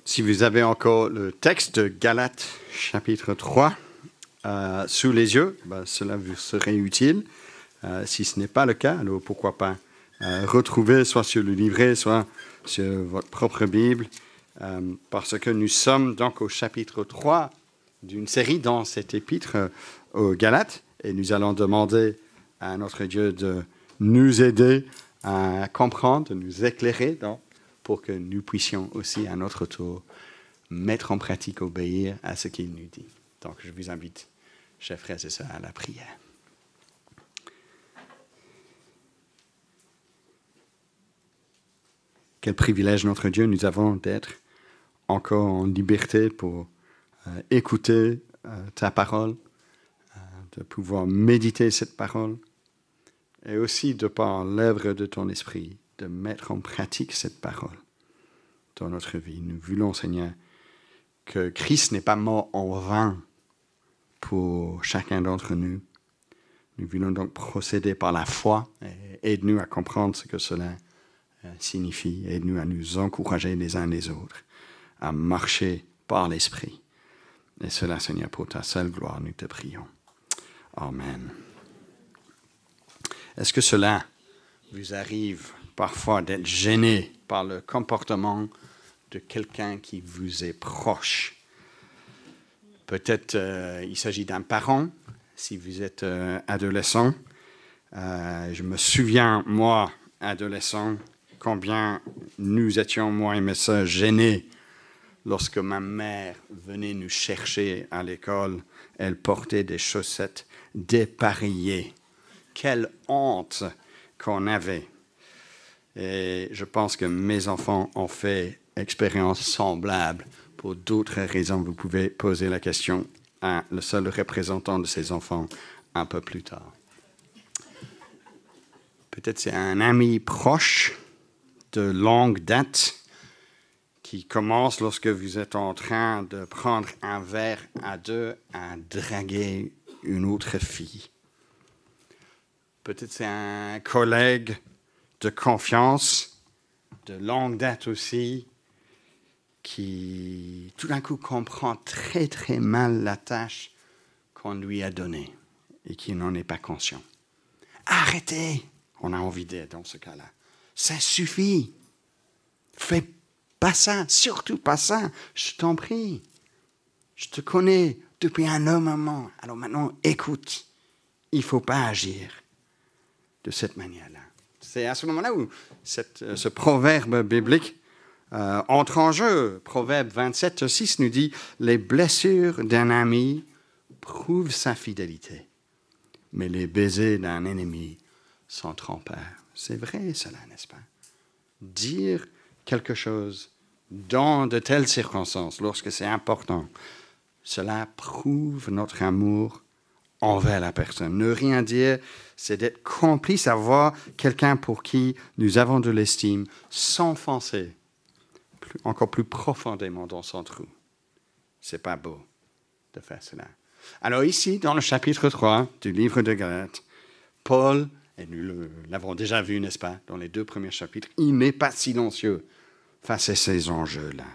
Si vous avez encore le texte de Galates chapitre 3 sous les yeux, cela vous serait utile. Si ce n'est pas le cas, alors pourquoi pas retrouver soit sur le livret, soit sur votre propre Bible, parce que nous sommes donc au chapitre 3 d'une série dans cet épître aux Galates, et nous allons demander à notre Dieu de nous aider à comprendre, de nous éclairer pour que nous puissions aussi à notre tour mettre en pratique, obéir à ce qu'il nous dit. Donc je vous invite, chers frères et sœurs, à la prière. Quel privilège, notre Dieu, nous avons d'être encore en liberté pour écouter ta parole, de pouvoir méditer cette parole, et aussi de par l'œuvre de ton esprit, de mettre en pratique cette parole dans notre vie. Nous voulons, Seigneur, que Christ n'est pas mort en vain pour chacun d'entre nous. Nous voulons donc procéder par la foi, et aide-nous à comprendre ce que cela signifie. Aide-nous à nous encourager les uns les autres, à marcher par l'Esprit. Et cela, Seigneur, pour ta seule gloire, nous te prions. Amen. Est-ce que cela vous arrive parfois d'être gêné par le comportement de quelqu'un qui vous est proche? Peut-être il s'agit d'un parent, si vous êtes adolescent. Je me souviens, moi, adolescent, combien nous étions, moi et mes sœurs, gênés lorsque ma mère venait nous chercher à l'école. Elle portait des chaussettes dépareillées. Quelle honte qu'on avait. Et je pense que mes enfants ont fait expérience semblable. Pour d'autres raisons, vous pouvez poser la question à le seul représentant de ces enfants un peu plus tard. Peut-être c'est un ami proche de longue date qui commence lorsque vous êtes en train de prendre un verre à deux à draguer une autre fille. Peut-être c'est un collègue de confiance, de longue date aussi, qui tout d'un coup comprend très très mal la tâche qu'on lui a donnée et qui n'en est pas conscient. Arrêtez, on a envie d'être dans ce cas-là. Ça suffit. Fais pas ça, surtout pas ça, je t'en prie. Je te connais depuis un long moment, alors maintenant écoute, il ne faut pas agir de cette manière-là. C'est à ce moment-là où ce proverbe biblique entre en jeu. Proverbe 27:6 nous dit « Les blessures d'un ami prouvent sa fidélité, mais les baisers d'un ennemi sont trompeurs. » C'est vrai cela, n'est-ce pas? Dire quelque chose dans de telles circonstances, lorsque c'est important, cela prouve notre amour envers la personne. Ne rien dire, c'est d'être complice à voir quelqu'un pour qui nous avons de l'estime s'enfoncer encore plus profondément dans son trou. C'est pas beau de faire cela. Alors ici, dans le chapitre 3 du livre de Galates, Paul, et nous l'avons déjà vu, n'est-ce pas, dans les 2 premiers chapitres, il n'est pas silencieux face à ces enjeux-là.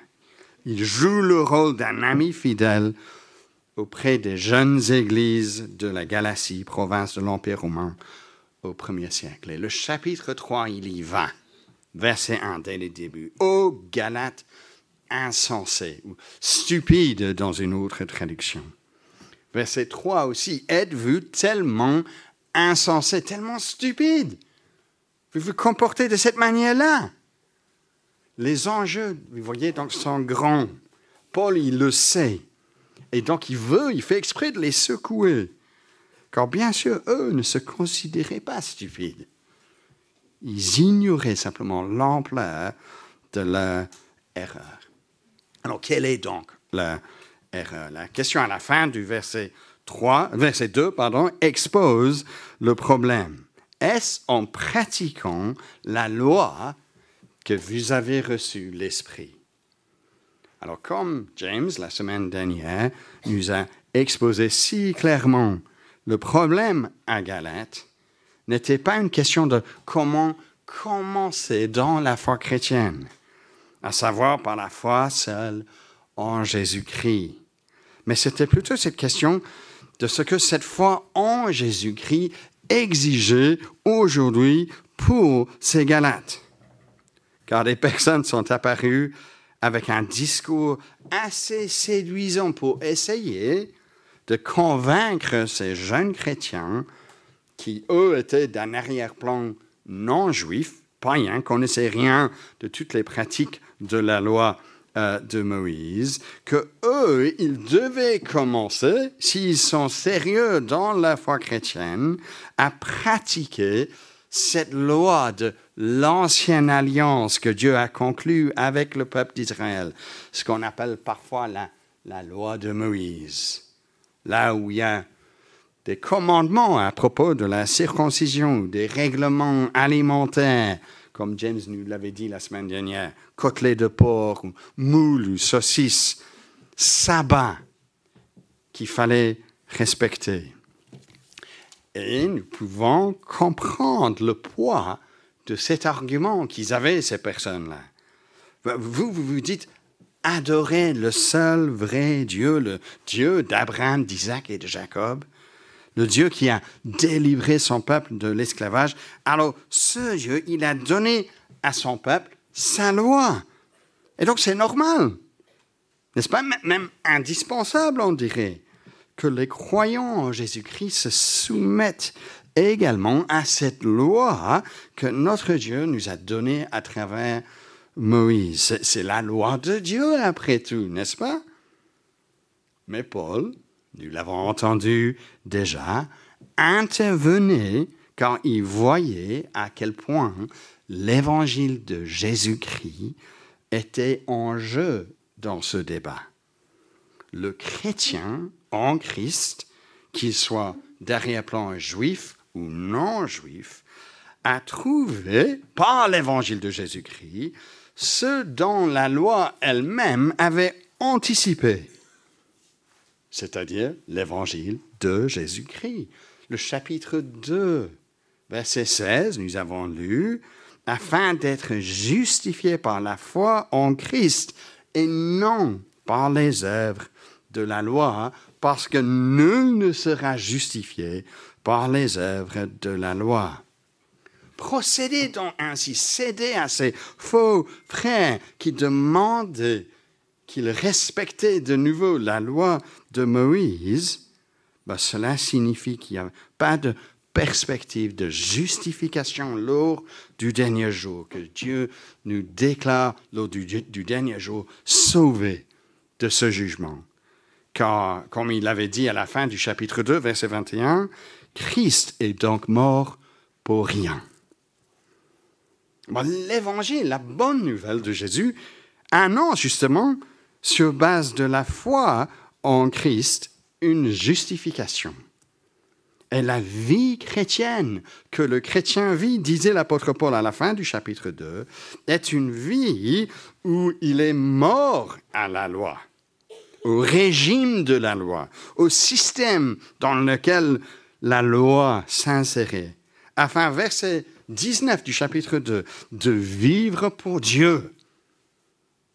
Il joue le rôle d'un ami fidèle auprès des jeunes églises de la Galatie, province de l'Empire romain, au 1er siècle. Et le chapitre 3, il y va. Verset 1, dès le début. « Ô Galates insensés » ou « stupides » dans une autre traduction. Verset 3 aussi. « Êtes-vous tellement insensés, tellement stupides? Vous vous comportez de cette manière-là. » Les enjeux, vous voyez, donc, sont grands. Paul, il le sait. Et donc, il fait exprès de les secouer. Car bien sûr, eux ne se considéraient pas stupides. Ils ignoraient simplement l'ampleur de leur erreur. Alors, quelle est donc leur erreur? La question à la fin du verset 2, expose le problème. Est-ce en pratiquant la loi que vous avez reçu l'Esprit? Alors, comme James, la semaine dernière, nous a exposé si clairement le problème à Galates, n'était pas une question de comment commencer dans la foi chrétienne. à savoir par la foi seule en Jésus-Christ. Mais c'était plutôt cette question de ce que cette foi en Jésus-Christ exigeait aujourd'hui pour ces Galates. Car des personnes sont apparues avec un discours assez séduisant pour essayer de convaincre ces jeunes chrétiens qui, eux, étaient d'un arrière-plan non juif, païens, connaissaient rien de toutes les pratiques de la loi de Moïse, que eux, ils devaient commencer, s'ils sont sérieux dans la foi chrétienne, à pratiquer cette loi de l'ancienne alliance que Dieu a conclue avec le peuple d'Israël, ce qu'on appelle parfois la loi de Moïse. Là où il y a des commandements à propos de la circoncision, des règlements alimentaires, comme James nous l'avait dit la semaine dernière, côtelets de porc, ou moules, ou saucisses, sabbat, qu'il fallait respecter. Et nous pouvons comprendre le poids de cet argument qu'ils avaient, ces personnes-là. Vous dites, adorez le seul vrai Dieu, le Dieu d'Abraham, d'Isaac et de Jacob, le Dieu qui a délivré son peuple de l'esclavage. Alors, ce Dieu, il a donné à son peuple sa loi. Et donc, c'est normal, n'est-ce pas? Même indispensable, on dirait, que les croyants en Jésus-Christ se soumettent également à cette loi que notre Dieu nous a donnée à travers Moïse. C'est la loi de Dieu, après tout, n'est-ce pas? Mais Paul, nous l'avons entendu déjà, intervenait quand il voyait à quel point l'évangile de Jésus-Christ était en jeu dans ce débat. Le chrétien en Christ, qu'il soit d'arrière-plan juif ou non juif, a trouvé par l'évangile de Jésus-Christ ce dont la loi elle-même avait anticipé, c'est-à-dire l'évangile de Jésus-Christ. Le chapitre 2, verset 16, nous avons lu, « Afin d'être justifié par la foi en Christ et non par les œuvres de la loi, parce que nul ne sera justifié par les œuvres de la loi. » Procédez donc ainsi, cédez à ces faux frères qui demandaient qu'ils respectaient de nouveau la loi de Moïse. Cela signifie qu'il n'y a pas de perspective de justification lors du dernier jour, que Dieu nous déclare lors du dernier jour sauvés de ce jugement. Car, comme il l'avait dit à la fin du chapitre 2, verset 21, Christ est donc mort pour rien. L'évangile, la bonne nouvelle de Jésus, annonce justement, sur base de la foi en Christ, une justification. Et la vie chrétienne que le chrétien vit, disait l'apôtre Paul à la fin du chapitre 2, est une vie où il est mort à la loi, au régime de la loi, au système dans lequel la loi s'insérait, afin, verset 19 du chapitre 2, de vivre pour Dieu.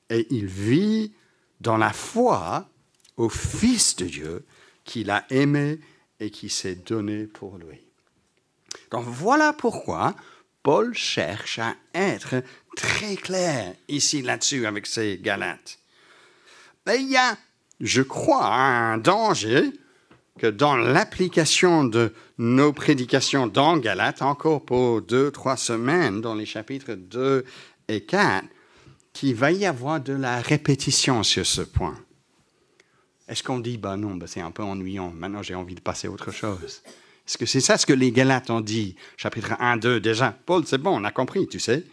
Et il vit dans la foi au Fils de Dieu qu'il a aimé et qui s'est donné pour lui. Donc voilà pourquoi Paul cherche à être très clair ici là-dessus avec ces Galates. Mais il y a, je crois, un danger que dans l'application de nos prédications dans Galates, encore pour 2-3 semaines, dans les chapitres 2 et 4, qu'il va y avoir de la répétition sur ce point. Est-ce qu'on dit, non, c'est un peu ennuyant, maintenant j'ai envie de passer à autre chose? Est-ce que c'est ça ce que les Galates ont dit, chapitre 1, 2, déjà? Paul, c'est bon, on a compris, tu sais.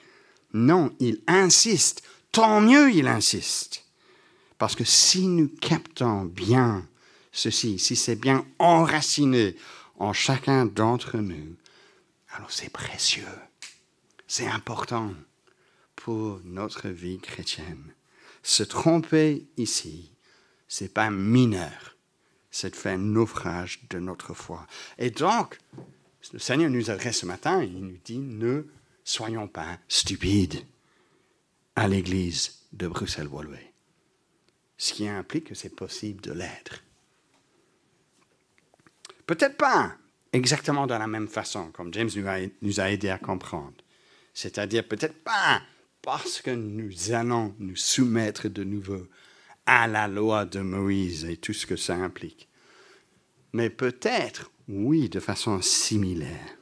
Non, il insiste, tant mieux il insiste. Parce que si nous captons bien ceci, si c'est bien enraciné en chacun d'entre nous, alors c'est précieux, c'est important pour notre vie chrétienne. Se tromper ici, c'est pas mineur, c'est de faire naufrage de notre foi. Et donc, le Seigneur nous adresse ce matin, il nous dit, ne soyons pas stupides à l'Église de Bruxelles-Woluwe. Ce qui implique que c'est possible de l'être. Peut-être pas exactement de la même façon, comme James nous a aidé à comprendre. C'est-à-dire peut-être pas parce que nous allons nous soumettre de nouveau à la loi de Moïse et tout ce que ça implique. Mais peut-être, oui, de façon similaire.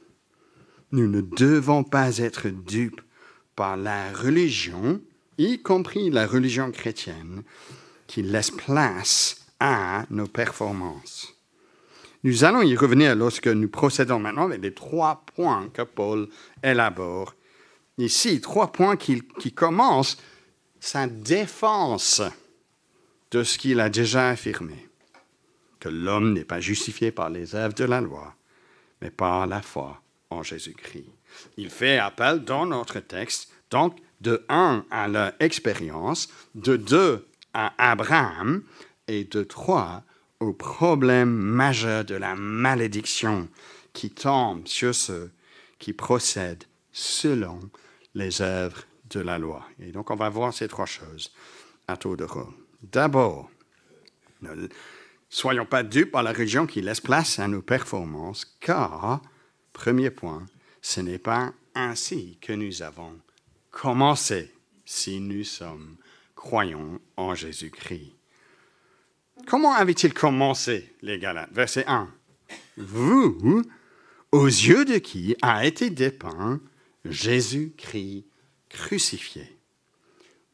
Nous ne devons pas être dupes par la religion, y compris la religion chrétienne, qui laisse place à nos performances. Nous allons y revenir lorsque nous procédons maintenant avec les 3 points que Paul élabore. Ici, 3 points qui commencent sa défense de ce qu'il a déjà affirmé, que l'homme n'est pas justifié par les œuvres de la loi, mais par la foi en Jésus-Christ. Il fait appel dans notre texte, donc de 1 à leur expérience, de 2 à Abraham et de 3 au problème majeur de la malédiction qui tombe sur ceux qui procèdent selon les œuvres de la loi. Et donc on va voir ces 3 choses à tour de rôle. D'abord, ne soyons pas dupes par la religion qui laisse place à nos performances, car, premier point, ce n'est pas ainsi que nous avons commencé si nous sommes croyants en Jésus-Christ. Comment avait-il commencé, les Galates? Verset 1. Vous, aux yeux de qui a été dépeint Jésus-Christ crucifié.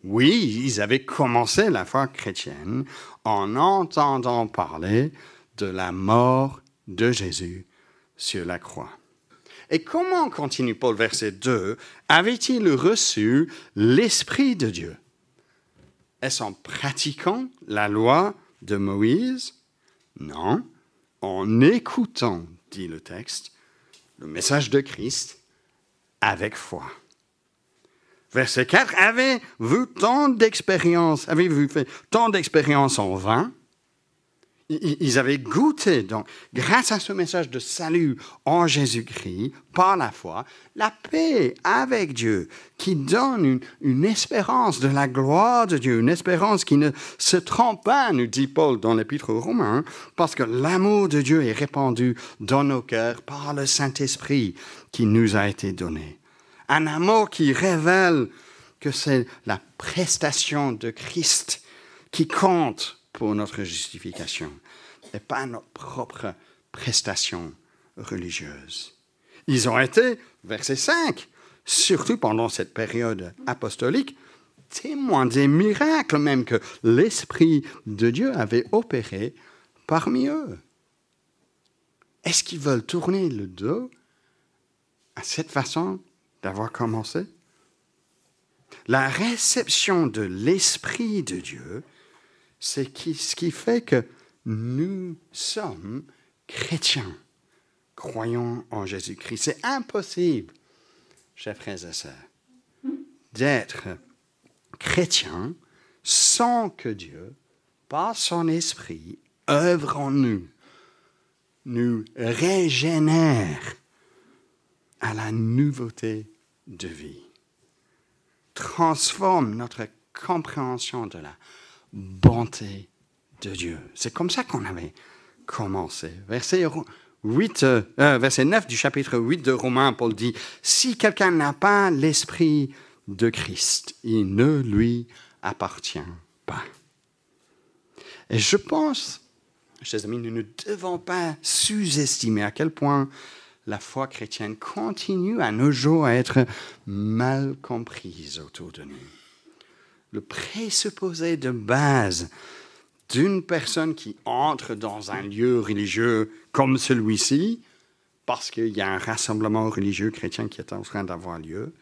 Oui, ils avaient commencé la foi chrétienne en entendant parler de la mort de Jésus sur la croix. Et comment, continue Paul, verset 2, avait-il reçu l'Esprit de Dieu? Est-ce en pratiquant la loi de Moïse? Non, en écoutant, dit le texte, le message de Christ avec foi. Verset 4, avez-vous fait tant d'expériences en vain? Ils avaient goûté, donc, grâce à ce message de salut en Jésus-Christ, par la foi, la paix avec Dieu, qui donne une espérance de la gloire de Dieu, une espérance qui ne se trompe pas, nous dit Paul dans l'Épître aux Romains, parce que l'amour de Dieu est répandu dans nos cœurs par le Saint-Esprit qui nous a été donné. Un amour qui révèle que c'est la prestation de Christ qui compte pour notre justification et pas notre propre prestation religieuse. Ils ont été, verset 5, surtout pendant cette période apostolique, témoins des miracles même que l'Esprit de Dieu avait opéré parmi eux. Est-ce qu'ils veulent tourner le dos à cette façon d'avoir commencé? La réception de l'Esprit de Dieu, c'est ce qui fait que nous sommes chrétiens, croyons en Jésus-Christ. C'est impossible, chers frères et sœurs, d'être chrétien sans que Dieu, par son Esprit, œuvre en nous, nous régénère à la nouveauté de vie, transforme notre compréhension de la bonté de Dieu. C'est comme ça qu'on avait commencé. Verset 9 du chapitre 8 de Romains, Paul dit, « Si quelqu'un n'a pas l'Esprit de Christ, il ne lui appartient pas. » Et je pense, chers amis, nous ne devons pas sous-estimer à quel point la foi chrétienne continue à nos jours à être mal comprise autour de nous. Le présupposé de base d'une personne qui entre dans un lieu religieux comme celui-ci, parce qu'il y a un rassemblement religieux chrétien qui est en train d'avoir lieu,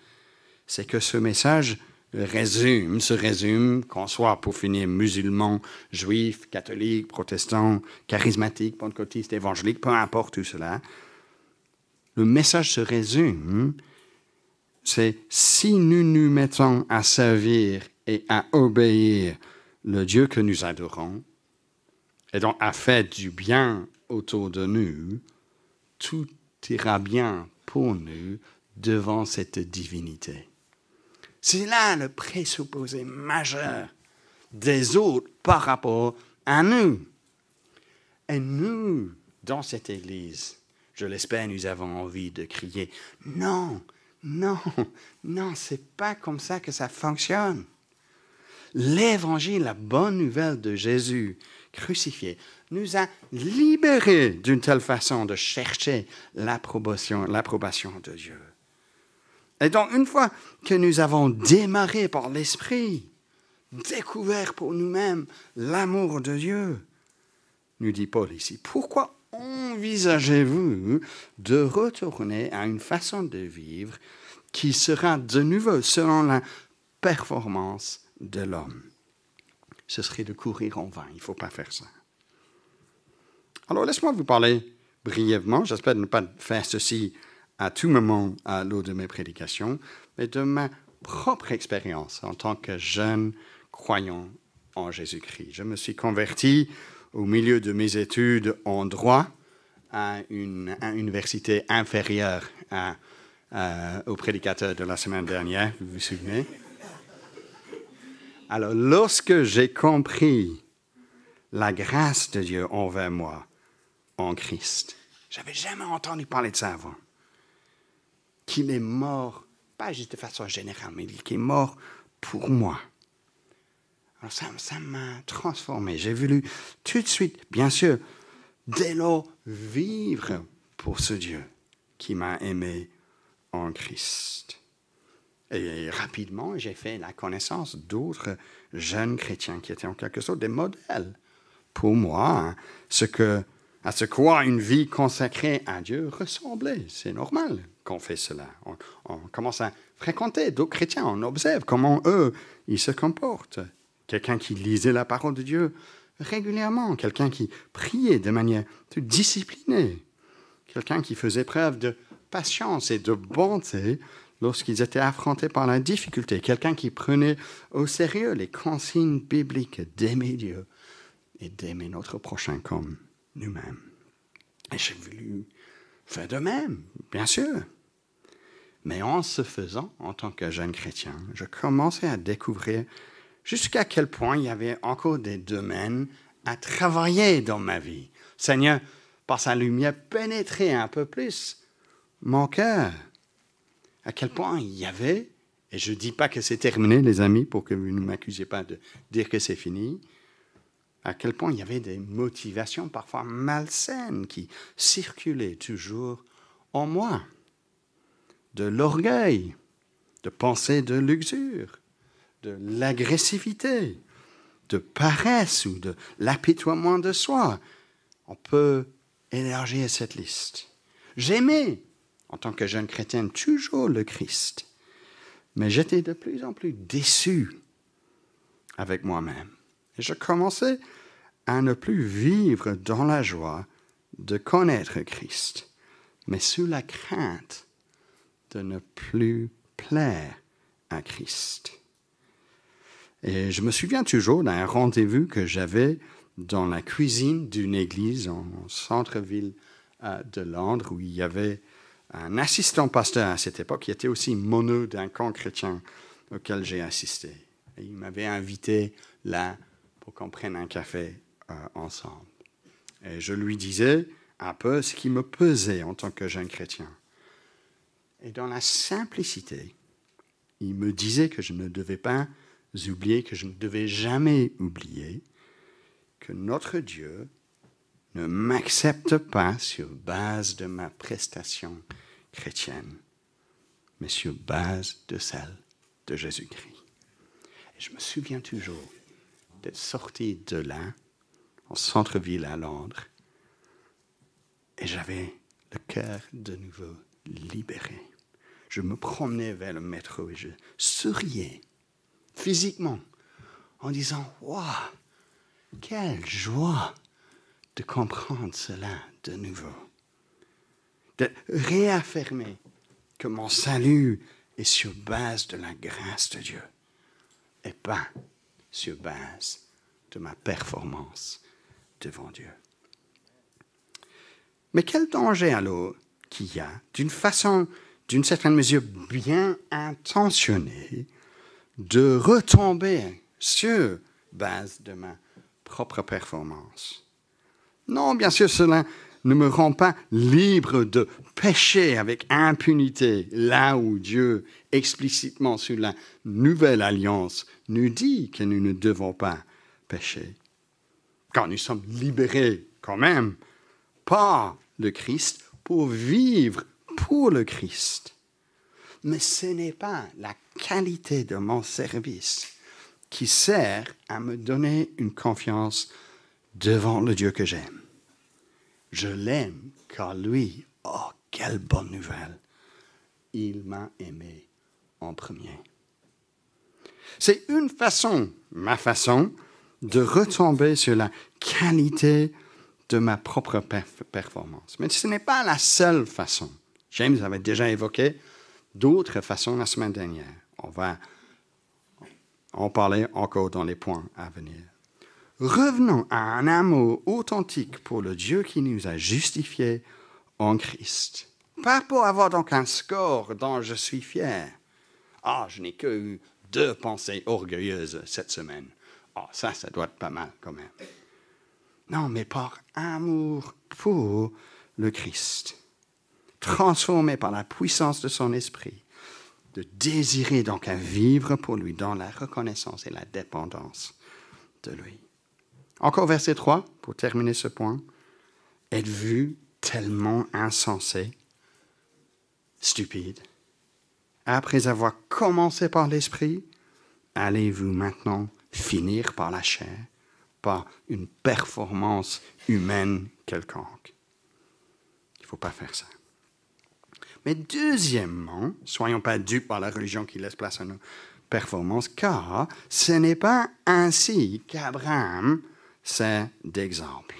c'est que ce message se résume, qu'on soit pour finir musulman, juif, catholique, protestant, charismatique, pentecôtiste, évangélique, peu importe tout cela. Le message se résume, c'est si nous nous mettons à servir et à obéir le Dieu que nous adorons, et donc à faire du bien autour de nous, tout ira bien pour nous devant cette divinité. C'est là le présupposé majeur des autres par rapport à nous. Et nous, dans cette Église, je l'espère, nous avons envie de crier « Non, non, non, c'est pas comme ça que ça fonctionne. » L'Évangile, la bonne nouvelle de Jésus crucifié, nous a libérés d'une telle façon de chercher l'approbation de Dieu. Et donc, une fois que nous avons démarré par l'Esprit, découvert pour nous-mêmes l'amour de Dieu, nous dit Paul ici, pourquoi envisagez-vous de retourner à une façon de vivre qui sera de nouveau selon la performance de l'homme? Ce serait de courir en vain, il ne faut pas faire ça. Alors, laisse-moi vous parler brièvement, j'espère ne pas faire ceci à tout moment à l'eau de mes prédications, mais de ma propre expérience en tant que jeune croyant en Jésus-Christ. Je me suis converti au milieu de mes études en droit à une université inférieure au prédicateur de la semaine dernière, vous vous souvenez? Alors, lorsque j'ai compris la grâce de Dieu envers moi en Christ, je n'avais jamais entendu parler de ça avant, qu'il est mort, pas juste de façon générale, mais qu'il est mort pour moi. Alors ça m'a transformé. J'ai voulu tout de suite, bien sûr, dès lors, vivre pour ce Dieu qui m'a aimé en Christ. Et rapidement, j'ai fait la connaissance d'autres jeunes chrétiens qui étaient en quelque sorte des modèles pour moi, à ce quoi une vie consacrée à Dieu ressemblait. C'est normal qu'on fait cela. On commence à fréquenter d'autres chrétiens, on observe comment eux, ils se comportent. Quelqu'un qui lisait la parole de Dieu régulièrement, quelqu'un qui priait de manière disciplinée, quelqu'un qui faisait preuve de patience et de bonté lorsqu'ils étaient affrontés par la difficulté, quelqu'un qui prenait au sérieux les consignes bibliques d'aimer Dieu et d'aimer notre prochain comme nous-mêmes. Et j'ai voulu faire de même, bien sûr. Mais en ce faisant, en tant que jeune chrétien, je commençais à découvrir jusqu'à quel point il y avait encore des domaines à travailler dans ma vie. Seigneur, par sa lumière, pénétrait un peu plus mon cœur. À quel point il y avait, et je ne dis pas que c'est terminé, les amis, pour que vous ne m'accusez pas de dire que c'est fini, à quel point il y avait des motivations parfois malsaines qui circulaient toujours en moi. De l'orgueil, de pensées de luxure, de l'agressivité, de paresse ou de l'apitoiement de soi. On peut élargir cette liste. J'aimais, en tant que jeune chrétienne, toujours le Christ, mais j'étais de plus en plus déçu avec moi-même. Et je commençais à ne plus vivre dans la joie de connaître Christ, mais sous la crainte de ne plus plaire à Christ. Et je me souviens toujours d'un rendez-vous que j'avais dans la cuisine d'une église en centre-ville de Londres, où il y avait un assistant pasteur à cette époque qui était aussi mono d'un camp chrétien auquel j'ai assisté. Et il m'avait invité là pour qu'on prenne un café ensemble. Et je lui disais un peu ce qui me pesait en tant que jeune chrétien. Et dans la simplicité, il me disait que je ne devais pas oublier, que je ne devais jamais oublier que notre Dieu ne m'accepte pas sur base de ma prestation chrétienne, mais sur base de celle de Jésus-Christ. Et je me souviens toujours d'être sorti de là, en centre-ville à Londres, et j'avais le cœur de nouveau libéré. Je me promenais vers le métro et je souriais physiquement en disant « Waouh, quelle joie de comprendre cela de nouveau, de réaffirmer que mon salut est sur base de la grâce de Dieu et pas sur base de ma performance devant Dieu. » Mais quel danger alors qu'il y a, d'une certaine mesure bien intentionnée, de retomber sur base de ma propre performance. Non, bien sûr, cela ne me rend pas libre de pécher avec impunité, là où Dieu, explicitement sous la nouvelle alliance, nous dit que nous ne devons pas pécher. Car nous sommes libérés quand même par le Christ pour vivre pour le Christ. Mais ce n'est pas la qualité de mon service qui sert à me donner une confiance devant le Dieu que j'aime. Je l'aime car lui, oh, quelle bonne nouvelle, il m'a aimé en premier. C'est une façon, ma façon, de retomber sur la qualité de ma propre performance. Mais ce n'est pas la seule façon. James avait déjà évoqué d'autres façons la semaine dernière. On va en parler encore dans les points à venir. Revenons à un amour authentique pour le Dieu qui nous a justifiés en Christ. Pas pour avoir donc un score dont je suis fier. Ah, je n'ai que eu 2 pensées orgueilleuses cette semaine. Ah, ça doit être pas mal quand même. Non, mais par amour pour le Christ. Transformé par la puissance de son esprit, de désirer donc à vivre pour lui dans la reconnaissance et la dépendance de lui. Encore verset 3, pour terminer ce point. Êtes-vous tellement insensé, stupide? Après avoir commencé par l'esprit, allez-vous maintenant finir par la chair, par une performance humaine quelconque? Il ne faut pas faire ça. Mais deuxièmement, soyons pas dupes par la religion qui laisse place à nos performances, car ce n'est pas ainsi qu'Abraham sert d'exemple.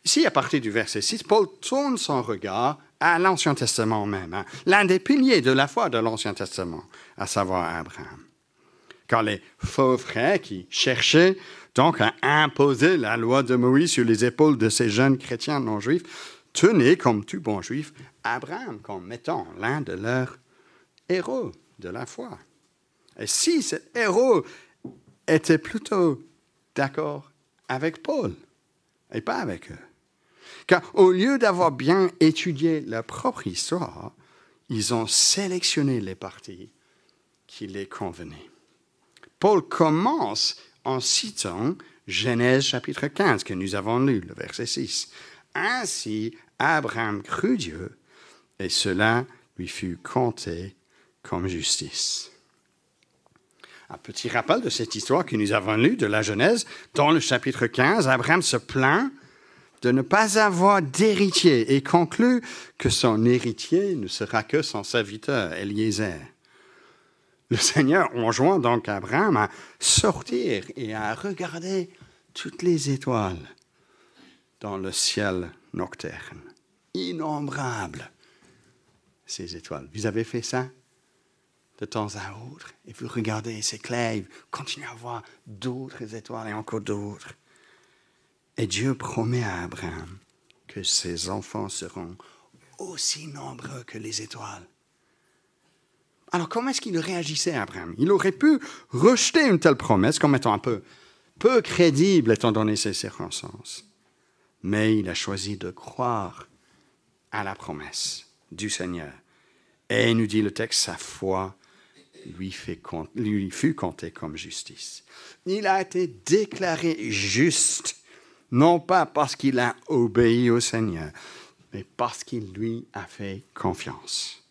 Ici, à partir du verset 6, Paul tourne son regard à l'Ancien Testament même, l'un des piliers de la foi de l'Ancien Testament, à savoir Abraham. Car les faux frères qui cherchaient donc à imposer la loi de Moïse sur les épaules de ces jeunes chrétiens non-juifs, tenaient, comme tout bon juif, Abraham comme étant l'un de leurs héros de la foi. Et si cet héros était plutôt d'accord avec Paul et pas avec eux. Car au lieu d'avoir bien étudié leur propre histoire, ils ont sélectionné les parties qui les convenaient. Paul commence en citant Genèse chapitre 15 que nous avons lu, le verset 6. Ainsi, Abraham crut Dieu et cela lui fut compté comme justice. Un petit rappel de cette histoire que nous avons lue de la Genèse. Dans le chapitre 15, Abraham se plaint de ne pas avoir d'héritier et conclut que son héritier ne sera que son serviteur, Eliezer. Le Seigneur enjoint donc Abraham à sortir et à regarder toutes les étoiles dans le ciel nocturne. Innombrables, ces étoiles. Vous avez fait ça de temps à autre, et vous regardez, c'est clair, vous continuez à voir d'autres étoiles et encore d'autres. Et Dieu promet à Abraham que ses enfants seront aussi nombreux que les étoiles. Alors, comment est-ce qu'il réagissait, Abraham? Il aurait pu rejeter une telle promesse comme étant un peu crédible, étant donné ses circonstances. Mais il a choisi de croire à la promesse du Seigneur. Et nous dit le texte, sa foi lui fut comptée comme justice. Il a été déclaré juste, non pas parce qu'il a obéi au Seigneur, mais parce qu'il lui a fait confiance.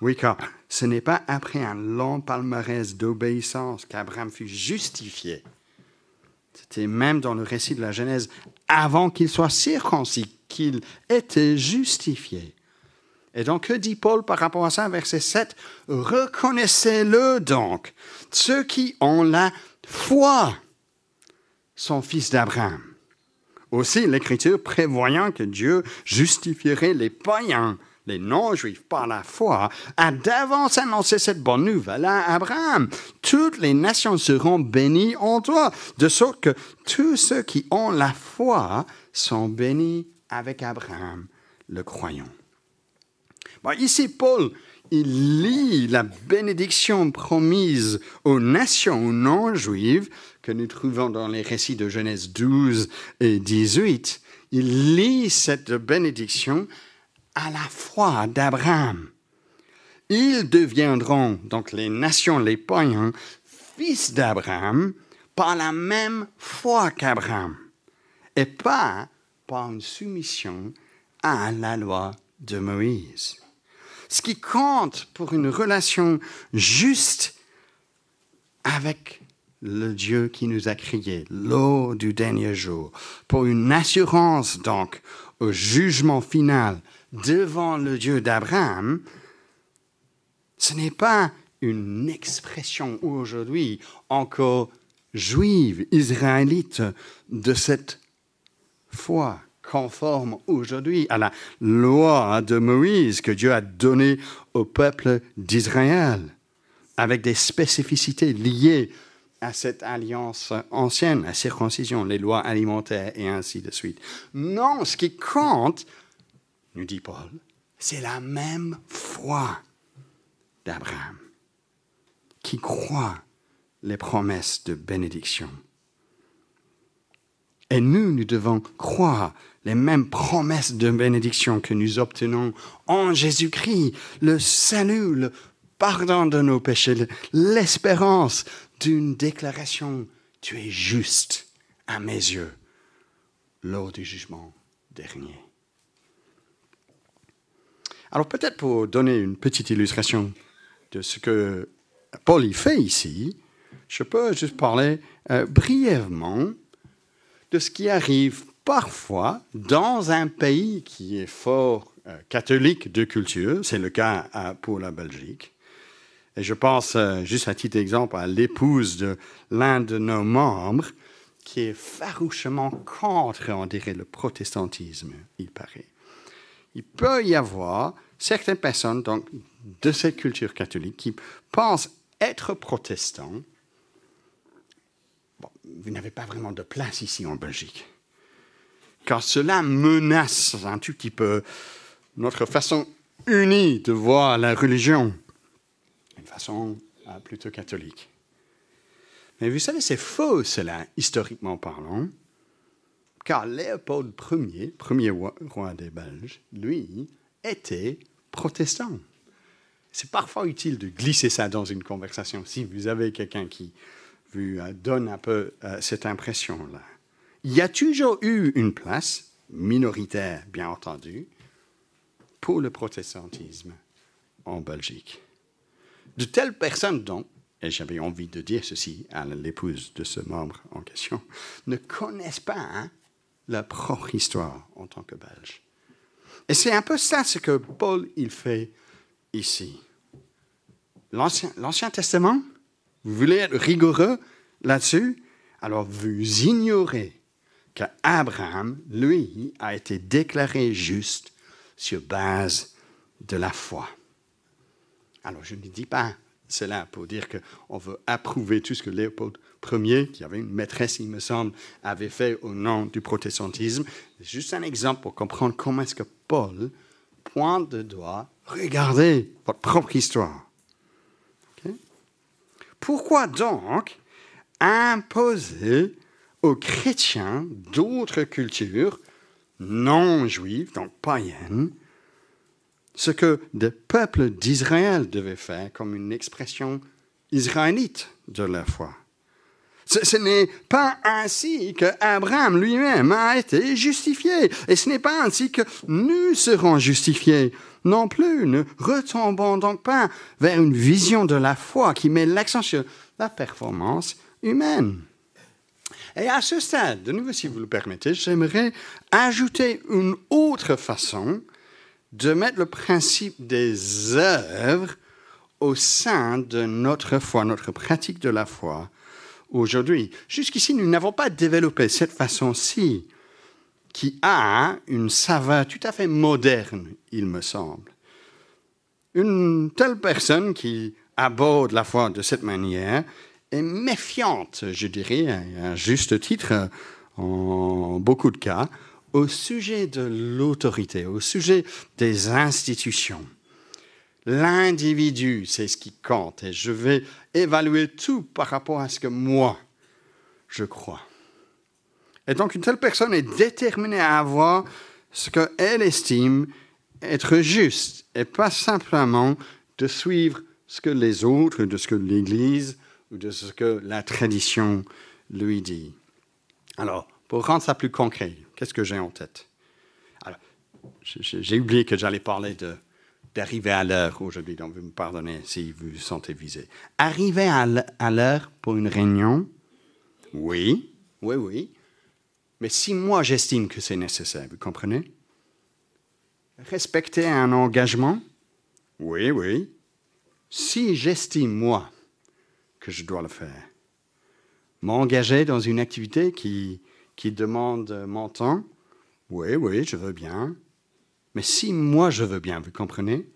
Oui, car ce n'est pas après un long palmarès d'obéissance qu'Abraham fut justifié. C'était même dans le récit de la Genèse, avant qu'il soit circoncis, qu'il était justifié. Et donc, que dit Paul par rapport à ça, verset 7? Reconnaissez-le donc, ceux qui ont la foi sont fils d'Abraham. Aussi, l'Écriture prévoyant que Dieu justifierait les païens, les non-juifs, par la foi, a d'avance annoncé cette bonne nouvelle à Abraham. Toutes les nations seront bénies en toi, de sorte que tous ceux qui ont la foi sont bénis avec Abraham, le croyant. Bon, ici, Paul, il lit la bénédiction promise aux nations non juives que nous trouvons dans les récits de Genèse 12 et 18. Il lit cette bénédiction à la foi d'Abraham. Ils deviendront, donc les nations, les païens, fils d'Abraham par la même foi qu'Abraham et pas par une soumission à la loi de Moïse. Ce qui compte pour une relation juste avec le Dieu qui nous a créés, l'eau du dernier jour, pour une assurance donc au jugement final devant le Dieu d'Abraham, ce n'est pas une expression aujourd'hui encore juive, israélite, de cette foi conforme aujourd'hui à la loi de Moïse que Dieu a donnée au peuple d'Israël, avec des spécificités liées à cette alliance ancienne, la circoncision, les lois alimentaires et ainsi de suite. Non, ce qui compte, nous dit Paul, c'est la même foi d'Abraham, qui croit les promesses de bénédiction. Et nous devons croire les mêmes promesses de bénédiction que nous obtenons en Jésus-Christ, le salut, le pardon de nos péchés, l'espérance d'une déclaration « Tu es juste à mes yeux » lors du jugement dernier. Alors peut-être pour donner une petite illustration de ce que Paul y fait ici, je peux juste parler brièvement de ce qui arrive parfois dans un pays qui est fort catholique de culture, c'est le cas pour la Belgique. Et je pense, juste à titre d'exemple, à l'épouse de l'un de nos membres qui est farouchement contre, on dirait, le protestantisme, il paraît. Il peut y avoir certaines personnes donc, de cette culture catholique qui pensent être protestants. Bon, vous n'avez pas vraiment de place ici en Belgique, car cela menace un tout petit peu notre façon unie de voir la religion, une façon plutôt catholique. Mais vous savez, c'est faux cela, historiquement parlant, car Léopold Ier, premier roi des Belges, lui, était protestant. C'est parfois utile de glisser ça dans une conversation, si vous avez quelqu'un qui vous donne un peu cette impression-là. Il y a toujours eu une place, minoritaire bien entendu, pour le protestantisme en Belgique. De telles personnes, donc, et j'avais envie de dire ceci à l'épouse de ce membre en question, ne connaissent pas leur propre histoire en tant que Belge. Et c'est un peu ça ce que Paul il fait ici. L'Ancien Testament, vous voulez être rigoureux là-dessus? Alors vous ignorez qu'Abraham, lui, a été déclaré juste sur base de la foi. Alors je ne dis pas cela pour dire qu'on veut approuver tout ce que Léopold Ier, qui avait une maîtresse, il me semble, avait fait au nom du protestantisme. C'est juste un exemple pour comprendre comment est-ce que Paul pointe du doigt, regardez votre propre histoire. Okay? Pourquoi donc imposer aux chrétiens d'autres cultures non juives, donc païennes, ce que le peuple d'Israël devait faire comme une expression israélite de la foi? Ce n'est pas ainsi qu'Abraham lui-même a été justifié. Et ce n'est pas ainsi que nous serons justifiés non plus. Ne retombons donc pas vers une vision de la foi qui met l'accent sur la performance humaine. Et à ce stade, de nouveau, si vous le permettez, j'aimerais ajouter une autre façon de mettre le principe des œuvres au sein de notre foi, notre pratique de la foi aujourd'hui. Jusqu'ici, nous n'avons pas développé cette façon-ci qui a une saveur tout à fait moderne, il me semble. Une telle personne qui aborde la foi de cette manière est méfiante, je dirais, à juste titre, en beaucoup de cas, au sujet de l'autorité, au sujet des institutions. L'individu, c'est ce qui compte. Et je vais évaluer tout par rapport à ce que moi, je crois. Et donc, une telle personne est déterminée à avoir ce qu'elle estime être juste, et pas simplement de suivre ce que les autres, de ce que l'Église, ou de ce que la tradition lui dit. Alors, pour rendre ça plus concret, qu'est-ce que j'ai en tête? Alors, j'ai oublié que j'allais parler d'arriver à l'heure aujourd'hui, donc vous me pardonnez si vous vous sentez visé. Arriver à l'heure pour une réunion, oui. Mais si moi j'estime que c'est nécessaire, vous comprenez? Respecter un engagement, oui. Si j'estime, moi, que je dois le faire, m'engager dans une activité qui demande mon temps, oui, je veux bien. Mais si moi je veux bien, vous comprenez?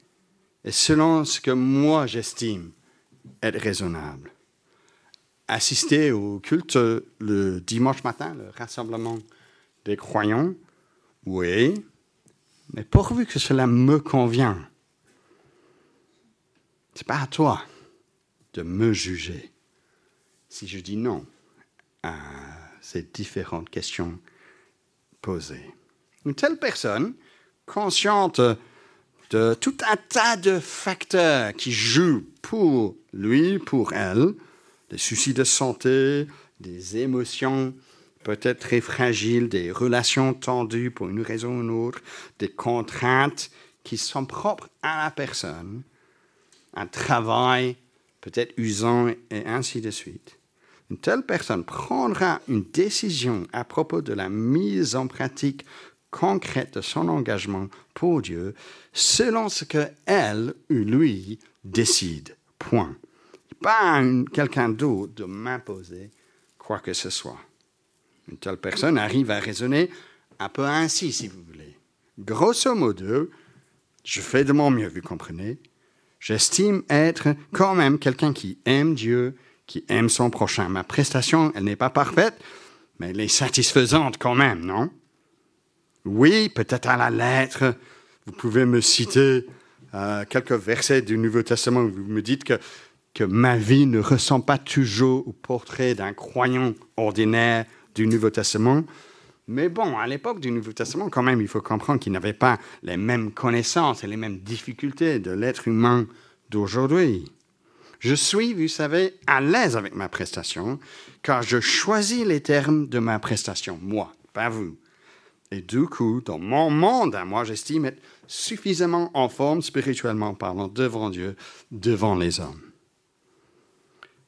Et selon ce que moi j'estime être raisonnable. Assister au culte le dimanche matin, le rassemblement des croyants, oui, mais pourvu que cela me convient. Ce n'est pas à toi de me juger si je dis non à ces différentes questions posées. Une telle personne, consciente de tout un tas de facteurs qui jouent pour lui, pour elle, des soucis de santé, des émotions peut-être très fragiles, des relations tendues pour une raison ou une autre, des contraintes qui sont propres à la personne, un travail peut-être usant et ainsi de suite. Une telle personne prendra une décision à propos de la mise en pratique concrète de son engagement pour Dieu selon ce qu'elle ou lui décide. Point. Pas quelqu'un d'autre de m'imposer quoi que ce soit. Une telle personne arrive à raisonner un peu ainsi, si vous voulez. Grosso modo, je fais de mon mieux, vous comprenez? J'estime être quand même quelqu'un qui aime Dieu, qui aime son prochain. Ma prestation, elle n'est pas parfaite, mais elle est satisfaisante quand même, non? Oui, peut-être à la lettre, vous pouvez me citer quelques versets du Nouveau Testament où vous me dites que ma vie ne ressemble pas toujours au portrait d'un croyant ordinaire du Nouveau Testament. Mais bon, à l'époque du Nouveau Testament, quand même, il faut comprendre qu'ils n'avaient pas les mêmes connaissances et les mêmes difficultés de l'être humain d'aujourd'hui. Je suis, vous savez, à l'aise avec ma prestation, car je choisis les termes de ma prestation, moi, pas vous. Et du coup, dans mon monde, moi, j'estime être suffisamment en forme, spirituellement parlant, devant Dieu, devant les hommes.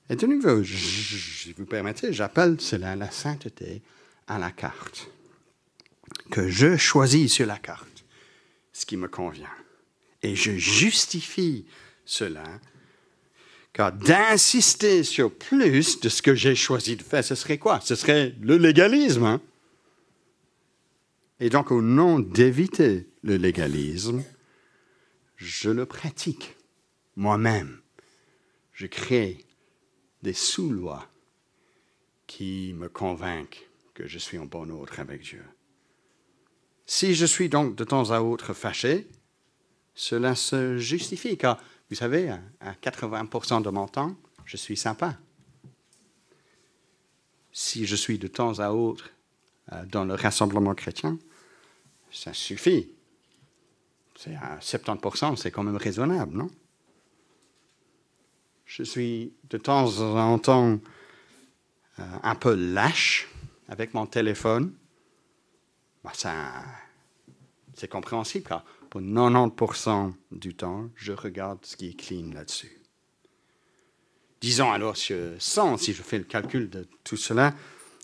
Et de nouveau, si vous permettez, j'appelle cela la sainteté à la carte. Que je choisis sur la carte ce qui me convient. Et je justifie cela, car d'insister sur plus de ce que j'ai choisi de faire, ce serait quoi? Ce serait le légalisme. Hein? Et donc, au nom d'éviter le légalisme, je le pratique moi-même. Je crée des sous-lois qui me convainquent que je suis en bon ordre avec Dieu. Si je suis donc de temps à autre fâché, cela se justifie, car, vous savez, à 80% de mon temps, je suis sympa. Si je suis de temps à autre dans le rassemblement chrétien, ça suffit. C'est à 70%, c'est quand même raisonnable, non? Je suis de temps en temps un peu lâche avec mon téléphone. C'est compréhensible, car pour 90% du temps, je regarde ce qui est clean là-dessus. Disons alors, si je fais le calcul de tout cela,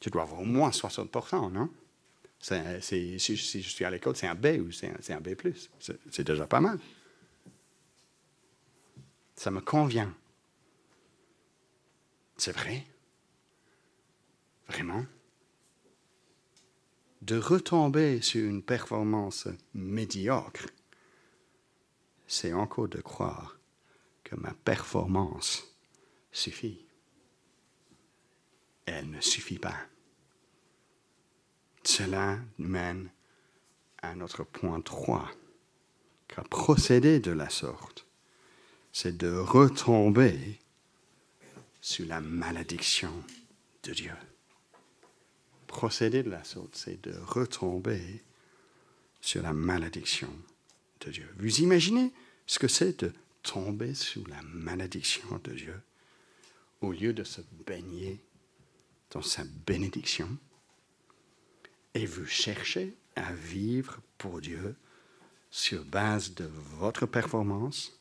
je dois avoir au moins 60%, non? Si je suis à l'école, c'est un B ou c'est un B+. C'est déjà pas mal. Ça me convient. C'est vrai? Vraiment? De retomber sur une performance médiocre, c'est encore de croire que ma performance suffit. Elle ne suffit pas. Cela mène à notre point 3, car procéder de la sorte c'est de retomber sous la malédiction de Dieu. Procéder de la sorte, c'est de retomber sur la malédiction de Dieu. Vous imaginez ce que c'est de tomber sous la malédiction de Dieu au lieu de se baigner dans sa bénédiction? Et vous cherchez à vivre pour Dieu sur base de votre performance?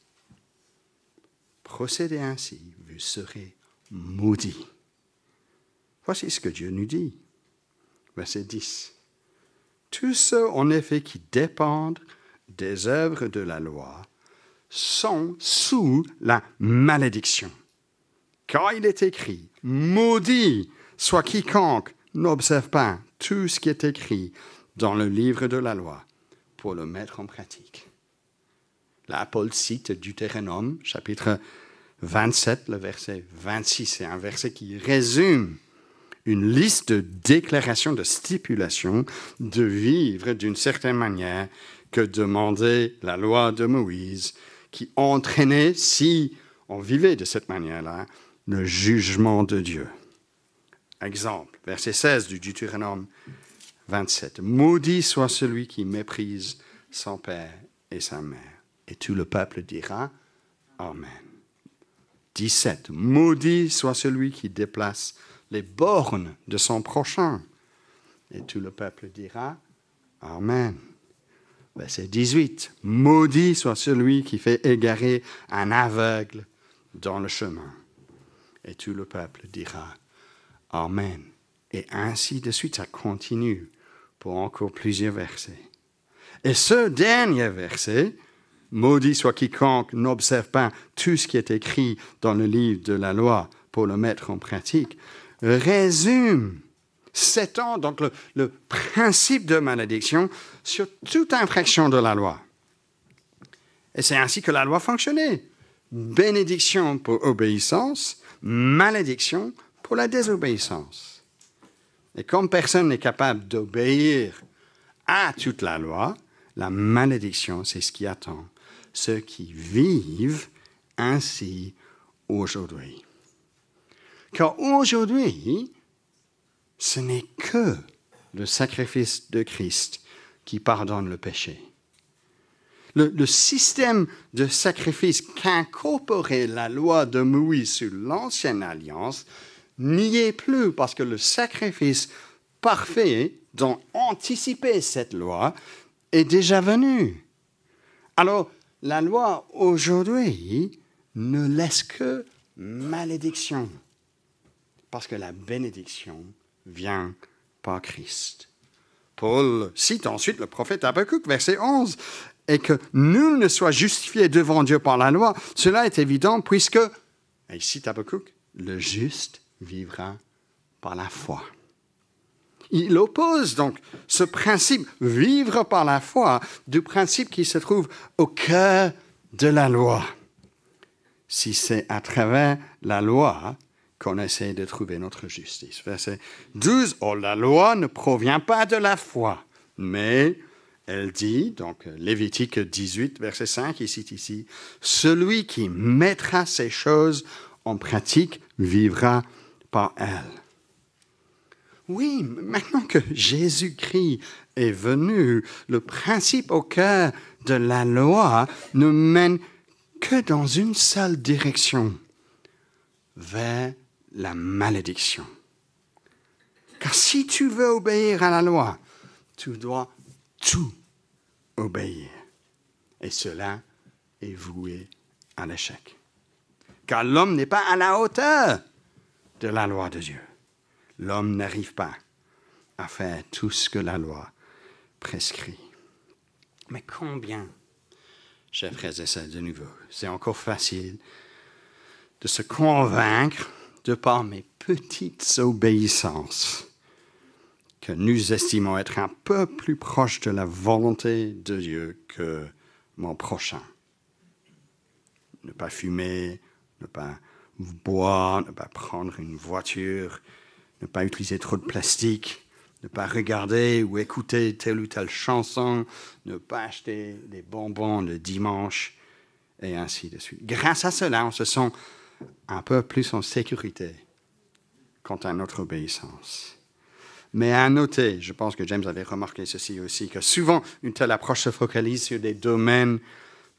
Procédez ainsi, vous serez maudits. Voici ce que Dieu nous dit. Verset 10. Tous ceux, en effet, qui dépendent des œuvres de la loi sont sous la malédiction. Car il est écrit, maudit soit quiconque n'observe pas tout ce qui est écrit dans le livre de la loi pour le mettre en pratique. Là, Paul cite Deutéronome, chapitre 27, le verset 26. C'est un verset qui résume une liste de déclarations, de stipulations, de vivre d'une certaine manière que demandait la loi de Moïse, qui entraînait, si on vivait de cette manière-là, le jugement de Dieu. Exemple, verset 16 du Deutéronome 27. Maudit soit celui qui méprise son père et sa mère. Et tout le peuple dira Amen. 17. Maudit soit celui qui déplace les bornes de son prochain. Et tout le peuple dira Amen. Verset 18. Maudit soit celui qui fait égarer un aveugle dans le chemin. Et tout le peuple dira Amen. Et ainsi de suite, ça continue pour encore plusieurs versets. Et ce dernier verset, maudit soit quiconque n'observe pas tout ce qui est écrit dans le livre de la loi pour le mettre en pratique, résume 7 ans, donc le principe de malédiction sur toute infraction de la loi. Et c'est ainsi que la loi fonctionnait. Bénédiction pour obéissance, malédiction pour la désobéissance. Et comme personne n'est capable d'obéir à toute la loi, la malédiction, c'est ce qui attend ceux qui vivent ainsi aujourd'hui. Car aujourd'hui, ce n'est que le sacrifice de Christ qui pardonne le péché. Le système de sacrifice qu'incorporait la loi de Moïse sur l'ancienne alliance n'y est plus parce que le sacrifice parfait dont anticipait cette loi est déjà venu. Alors, la loi aujourd'hui ne laisse que malédiction parce que la bénédiction vient par Christ. Paul cite ensuite le prophète Habakkuk, verset 11, et que nul ne soit justifié devant Dieu par la loi. Cela est évident puisque, et il cite Habakkuk, le juste vivra par la foi. Il oppose donc ce principe vivre par la foi du principe qui se trouve au cœur de la loi. Si c'est à travers la loi qu'on essaie de trouver notre justice. Verset 12, oh, la loi ne provient pas de la foi, mais elle dit, donc Lévitique 18, verset 5, il cite ici, celui qui mettra ces choses en pratique vivra par elles. Oui, maintenant que Jésus-Christ est venu, le principe au cœur de la loi ne mène que dans une seule direction, vers la malédiction. Car si tu veux obéir à la loi, tu dois tout obéir. Et cela est voué à l'échec. Car l'homme n'est pas à la hauteur de la loi de Dieu. L'homme n'arrive pas à faire tout ce que la loi prescrit. Mais combien, chers frères et sœurs, de nouveau, c'est encore facile de se convaincre de par mes petites obéissances que nous estimons être un peu plus proches de la volonté de Dieu que mon prochain. Ne pas fumer, ne pas boire, ne pas prendre une voiture, ne pas utiliser trop de plastique, ne pas regarder ou écouter telle ou telle chanson, ne pas acheter des bonbons le dimanche, et ainsi de suite. Grâce à cela, on se sent un peu plus en sécurité quant à notre obéissance. Mais à noter, je pense que James avait remarqué ceci aussi, que souvent une telle approche se focalise sur des domaines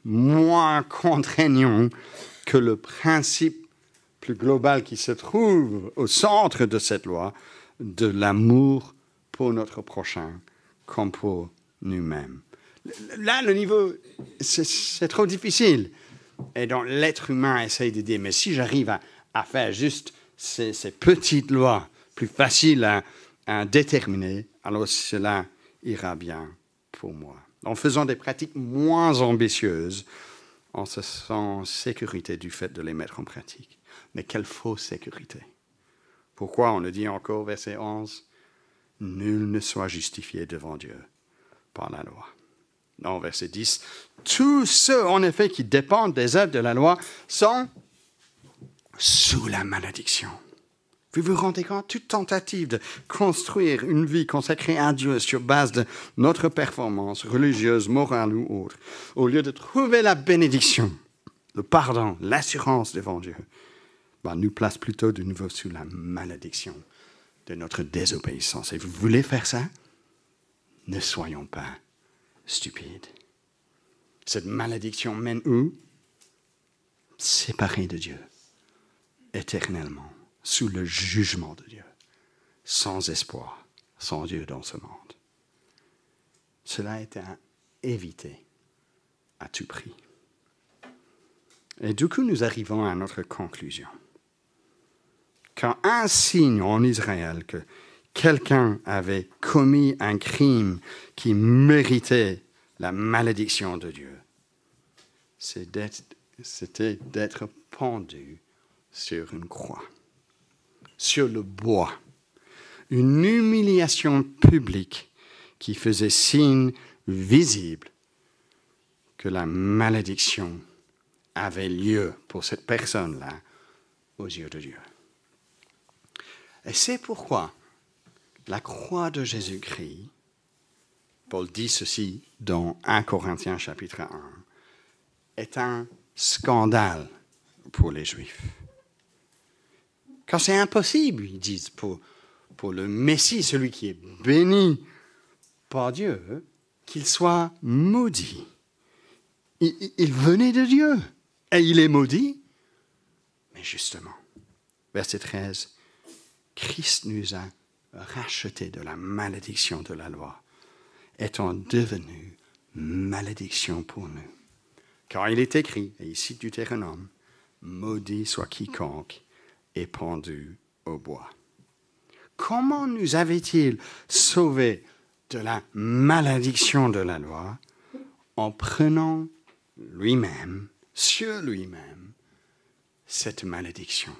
moins contraignants que le principe plus global qui se trouve au centre de cette loi, de l'amour pour notre prochain comme pour nous-mêmes. Là, le niveau, c'est trop difficile. Et donc, l'être humain essaye de dire, mais si j'arrive à faire juste ces petites lois plus faciles à déterminer, alors cela ira bien pour moi. En faisant des pratiques moins ambitieuses, on se sent en sécurité du fait de les mettre en pratique. Mais quelle fausse sécurité. Pourquoi on le dit encore, verset 11, « Nul ne soit justifié devant Dieu par la loi. » Non, verset 10, « Tous ceux, en effet, qui dépendent des œuvres de la loi sont sous la malédiction. » Vous vous rendez compte, toute tentative de construire une vie consacrée à Dieu sur base de notre performance religieuse, morale ou autre, au lieu de trouver la bénédiction, le pardon, l'assurance devant Dieu, nous place plutôt de nouveau sous la malédiction de notre désobéissance. Et vous voulez faire ça? Ne soyons pas stupides. Cette malédiction mène où? Séparés de Dieu, éternellement, sous le jugement de Dieu, sans espoir, sans Dieu dans ce monde. Cela est à éviter à tout prix. Et du coup, nous arrivons à notre conclusion. Quand un signe en Israël que quelqu'un avait commis un crime qui méritait la malédiction de Dieu, c'était d'être pendu sur une croix, sur le bois. Une humiliation publique qui faisait signe visible que la malédiction avait lieu pour cette personne-là aux yeux de Dieu. Et c'est pourquoi la croix de Jésus-Christ, Paul dit ceci dans 1 Corinthiens chapitre 1, est un scandale pour les Juifs. Car c'est impossible, ils disent, pour le Messie, celui qui est béni par Dieu, qu'il soit maudit. Il venait de Dieu et il est maudit. Mais justement, verset 13, Christ nous a rachetés de la malédiction de la loi, étant devenu malédiction pour nous. Car il est écrit, et ici Deutéronome, maudit soit quiconque est pendu au bois. Comment nous avait-il sauvés de la malédiction de la loi en prenant lui-même, sur lui-même, cette malédiction,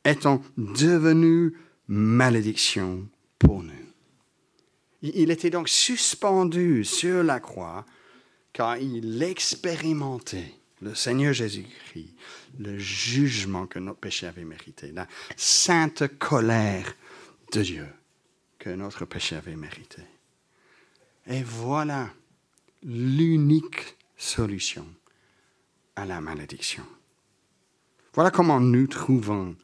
étant devenu malédiction pour nous. Il était donc suspendu sur la croix car il expérimentait, le Seigneur Jésus-Christ, le jugement que notre péché avait mérité, la sainte colère de Dieu que notre péché avait mérité. Et voilà l'unique solution à la malédiction. Voilà comment nous trouvons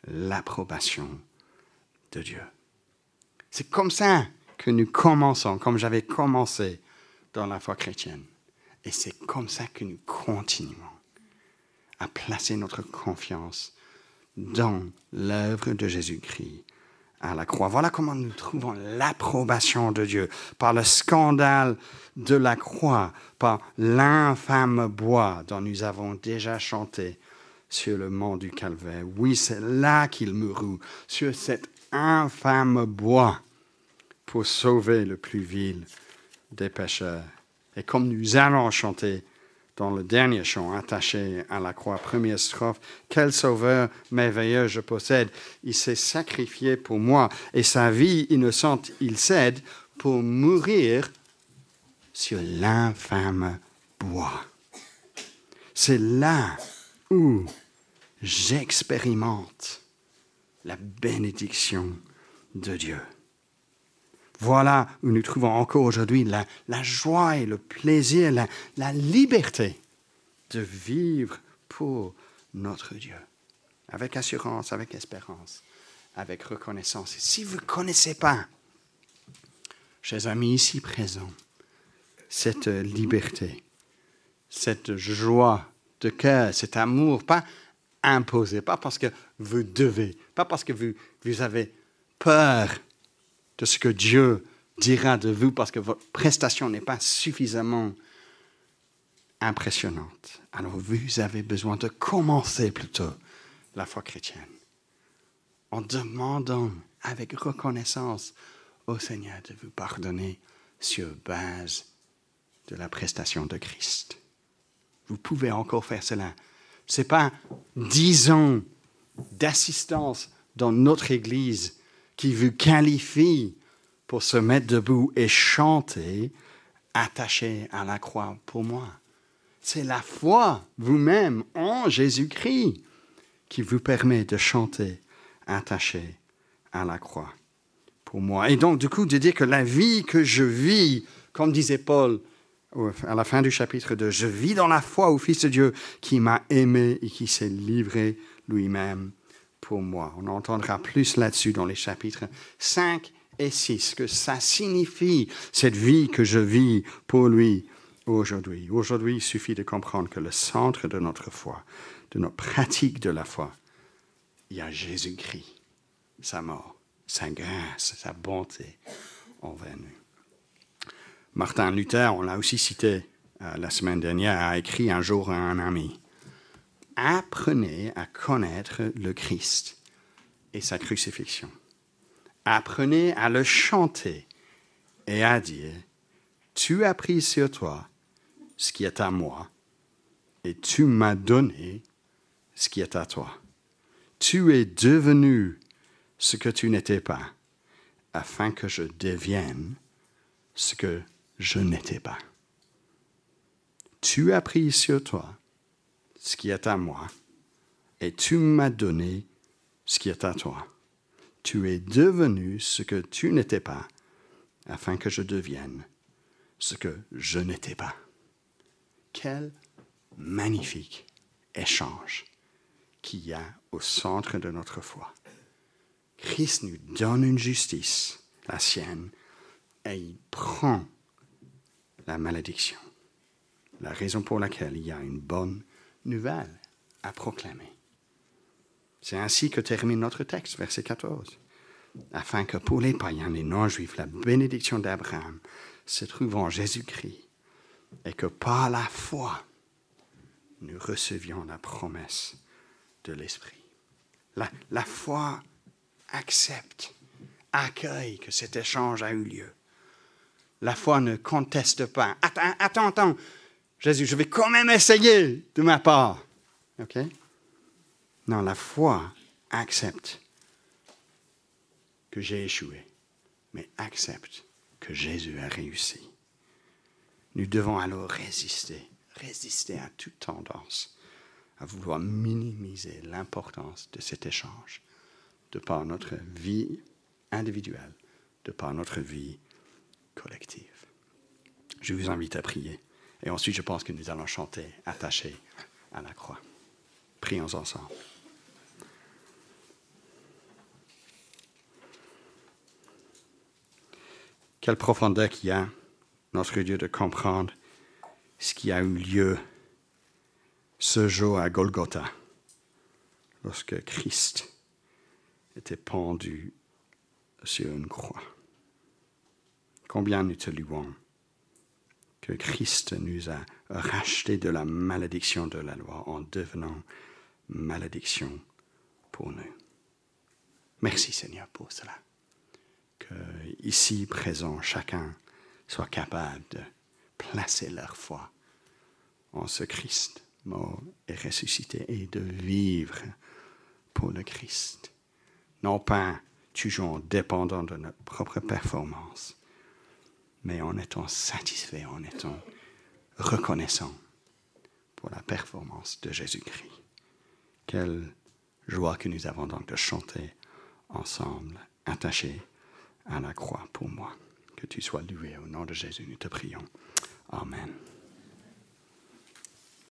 l'approbation de Dieu. C'est comme ça que nous commençons, comme j'avais commencé dans la foi chrétienne. Et c'est comme ça que nous continuons à placer notre confiance dans l'œuvre de Jésus-Christ à la croix. Voilà comment nous trouvons l'approbation de Dieu par le scandale de la croix, par l'infâme bois dont nous avons déjà chanté sur le mont du Calvaire. Oui, c'est là qu'il mourut, sur cet infâme bois, pour sauver le plus vil des pécheurs. Et comme nous allons chanter dans le dernier chant attaché à la croix, première strophe, « Quel sauveur merveilleux je possède, il s'est sacrifié pour moi, et sa vie innocente il cède pour mourir sur l'infâme bois. » C'est là où j'expérimente la bénédiction de Dieu. Voilà où nous trouvons encore aujourd'hui la joie et le plaisir, la liberté de vivre pour notre Dieu, avec assurance, avec espérance, avec reconnaissance. Et si vous ne connaissez pas, chers amis ici présents, cette liberté, cette joie de cœur, cet amour, pas imposé, pas parce que vous devez, pas parce que vous avez peur de ce que Dieu dira de vous, parce que votre prestation n'est pas suffisamment impressionnante. Alors vous avez besoin de commencer plutôt la foi chrétienne en demandant avec reconnaissance au Seigneur de vous pardonner sur base de la prestation de Christ. Vous pouvez encore faire cela. Ce n'est pas 10 ans d'assistance dans notre Église qui vous qualifie pour se mettre debout et chanter attaché à la croix pour moi. C'est la foi vous-même en Jésus-Christ qui vous permet de chanter attaché à la croix pour moi. Et donc, du coup, de dire que la vie que je vis, comme disait Paul à la fin du chapitre 2, je vis dans la foi au Fils de Dieu qui m'a aimé et qui s'est livré lui-même pour moi. On entendra plus là-dessus dans les chapitres 5 et 6, que ça signifie cette vie que je vis pour lui aujourd'hui. Aujourd'hui, il suffit de comprendre que le centre de notre foi, de notre pratique de la foi, il y a Jésus-Christ, sa mort, sa grâce, sa bonté envers nous. Martin Luther, on l'a aussi cité la semaine dernière, a écrit un jour à un ami, « Apprenez à connaître le Christ et sa crucifixion. Apprenez à le chanter et à dire, « Tu as pris sur toi ce qui est à moi, et tu m'as donné ce qui est à toi. Tu es devenu ce que tu n'étais pas, afin que je devienne ce que je n'étais pas. Tu as pris sur toi ce qui est à moi, et tu m'as donné ce qui est à toi. Tu es devenu ce que tu n'étais pas, afin que je devienne ce que je n'étais pas. » Quel magnifique échange qu'il y a au centre de notre foi. Christ nous donne une justice, la sienne, et il prend la malédiction. La raison pour laquelle il y a une bonne nouvelle à proclamer. C'est ainsi que termine notre texte, verset 14. Afin que pour les païens, les non-juifs, la bénédiction d'Abraham se trouve en Jésus-Christ, et que par la foi, nous recevions la promesse de l'Esprit. La foi accepte, accueille que cet échange a eu lieu. La foi ne conteste pas. Attends, Jésus, je vais quand même essayer de ma part. OK? Non, la foi accepte que j'ai échoué, mais accepte que Jésus a réussi. Nous devons alors résister à toute tendance à vouloir minimiser l'importance de cet échange, de par notre vie individuelle, de par notre vie collective. Je vous invite à prier. Et ensuite, je pense que nous allons chanter attachés à la croix. Prions ensemble. Quelle profondeur qu'il y a, notre Dieu, de comprendre ce qui a eu lieu ce jour à Golgotha, lorsque Christ était pendu sur une croix. Combien nous te louons que Christ nous a rachetés de la malédiction de la loi en devenant malédiction pour nous. Merci Seigneur pour cela. Que ici présent, chacun soit capable de placer leur foi en ce Christ mort et ressuscité et de vivre pour le Christ. Non pas toujours dépendant de notre propre performance, mais en étant satisfait, en étant reconnaissant pour la performance de Jésus-Christ. Quelle joie que nous avons donc de chanter ensemble, attachés à la croix pour moi. Que tu sois loué au nom de Jésus, nous te prions. Amen.